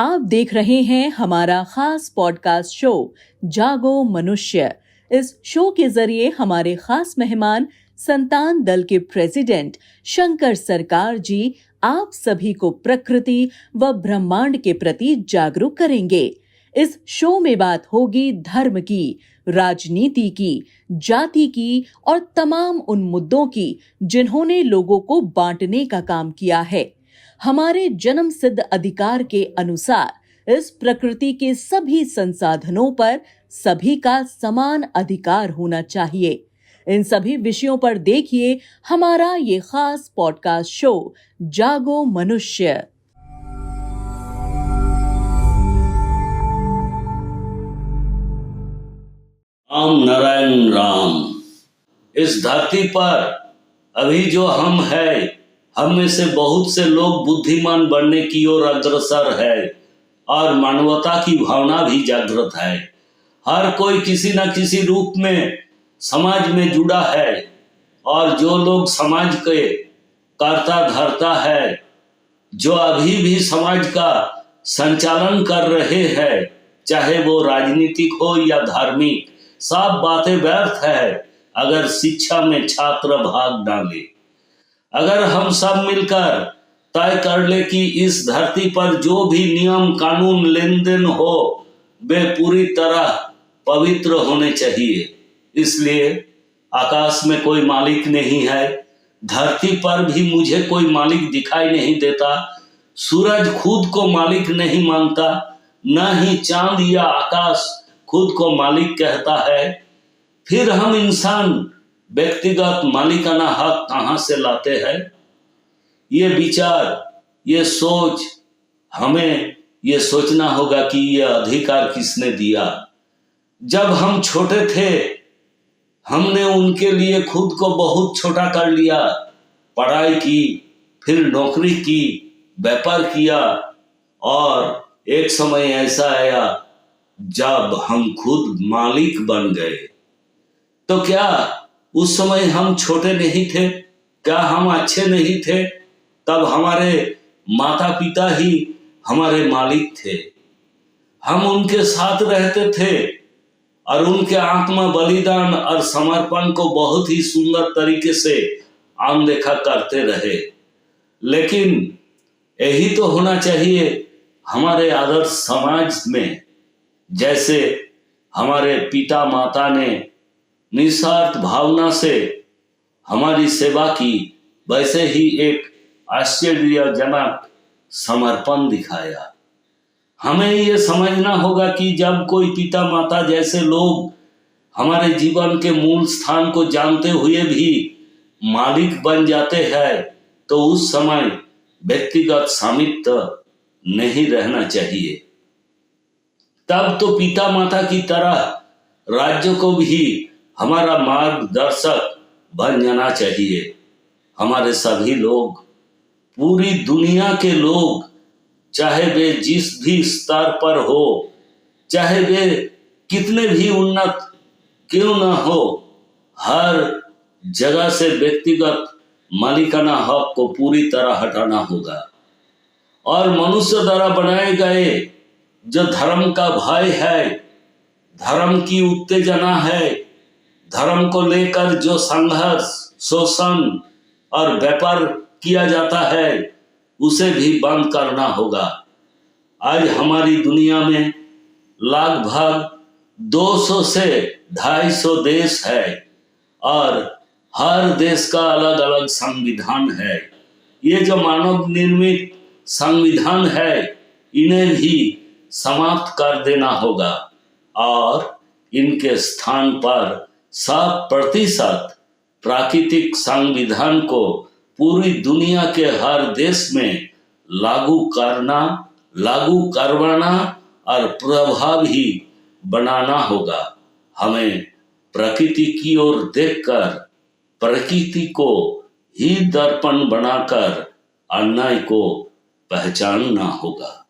आप देख रहे हैं हमारा खास पॉडकास्ट शो जागो मनुष्य। इस शो के जरिए हमारे खास मेहमान संतान दल के प्रेसिडेंट शंकर सरकार जी आप सभी को प्रकृति व ब्रह्मांड के प्रति जागरूक करेंगे। इस शो में बात होगी धर्म की, राजनीति की, जाति की और तमाम उन मुद्दों की जिन्होंने लोगों को बांटने का काम किया है। हमारे जन्म सिद्ध अधिकार के अनुसार इस प्रकृति के सभी संसाधनों पर सभी का समान अधिकार होना चाहिए। इन सभी विषयों पर देखिए हमारा ये खास पॉडकास्ट शो जागो मनुष्य। राम नारायण राम। इस धरती पर अभी जो हम हैं, हम में से बहुत से लोग बुद्धिमान बनने की ओर अग्रसर है और मानवता की भावना भी जागृत है। हर कोई किसी न किसी रूप में समाज में जुड़ा है और जो लोग समाज के कर्ता धर्ता है, जो अभी भी समाज का संचालन कर रहे हैं, चाहे वो राजनीतिक हो या धार्मिक, सब बातें व्यर्थ है अगर शिक्षा में छात्र भाग डाले। अगर हम सब मिलकर तय कर ले कि इस धरती पर जो भी नियम कानून लेन देन हो वे पूरी तरह पवित्र होने चाहिए। इसलिए आकाश में कोई मालिक नहीं है, धरती पर भी मुझे कोई मालिक दिखाई नहीं देता, सूरज खुद को मालिक नहीं मानता, न ही चांद या आकाश खुद को मालिक कहता है। फिर हम इंसान व्यक्तिगत मालिकाना हक कहाँ से लाते हैं? ये विचार, ये सोच, हमें ये सोचना होगा कि ये अधिकार किसने दिया। जब हम छोटे थे हमने उनके लिए खुद को बहुत छोटा कर लिया, पढ़ाई की, फिर नौकरी की, व्यापार किया और एक समय ऐसा आया जब हम खुद मालिक बन गए। तो क्या उस समय हम छोटे नहीं थे? क्या हम अच्छे नहीं थे? तब हमारे माता पिता ही हमारे मालिक थे। हम उनके साथ रहते थे और उनके आत्मा बलिदान और समर्पण को बहुत ही सुंदर तरीके से अनदेखा करते रहे। लेकिन यही तो होना चाहिए हमारे आदर्श समाज में। जैसे हमारे पिता माता ने निस्वार्थ भावना से हमारी सेवा की, वैसे ही एक आश्चर्यजनक समर्पण दिखाया। हमें ये समझना होगा कि जब कोई पिता माता जैसे लोग हमारे जीवन के मूल स्थान को जानते हुए भी मालिक बन जाते हैं, तो उस समय व्यक्तिगत स्वामित्व नहीं रहना चाहिए। तब तो पिता माता की तरह राज्य को भी हमारा मार्गदर्शक बन जाना चाहिए। हमारे सभी लोग, पूरी दुनिया के लोग, चाहे वे जिस भी स्तर पर हो, चाहे वे कितने भी उन्नत क्यों न हो, हर जगह से व्यक्तिगत मालिकाना हक को पूरी तरह हटाना होगा। और मनुष्य द्वारा बनाए गए जो धर्म का भय है, धर्म की उत्तेजना है, धर्म को लेकर जो संघर्ष, शोषण और व्यापार किया जाता है, उसे भी बंद करना होगा। आज हमारी दुनिया में लगभग 200 से 250 देश है और हर देश का अलग अलग संविधान है। ये जो मानव निर्मित संविधान है, इन्हें भी समाप्त कर देना होगा और इनके स्थान पर 100% प्राकृतिक संविधान को पूरी दुनिया के हर देश में लागू करवाना और प्रभावी बनाना होगा। हमें प्रकृति की ओर देखकर प्रकृति को ही दर्पण बनाकर अन्याय को पहचानना होगा।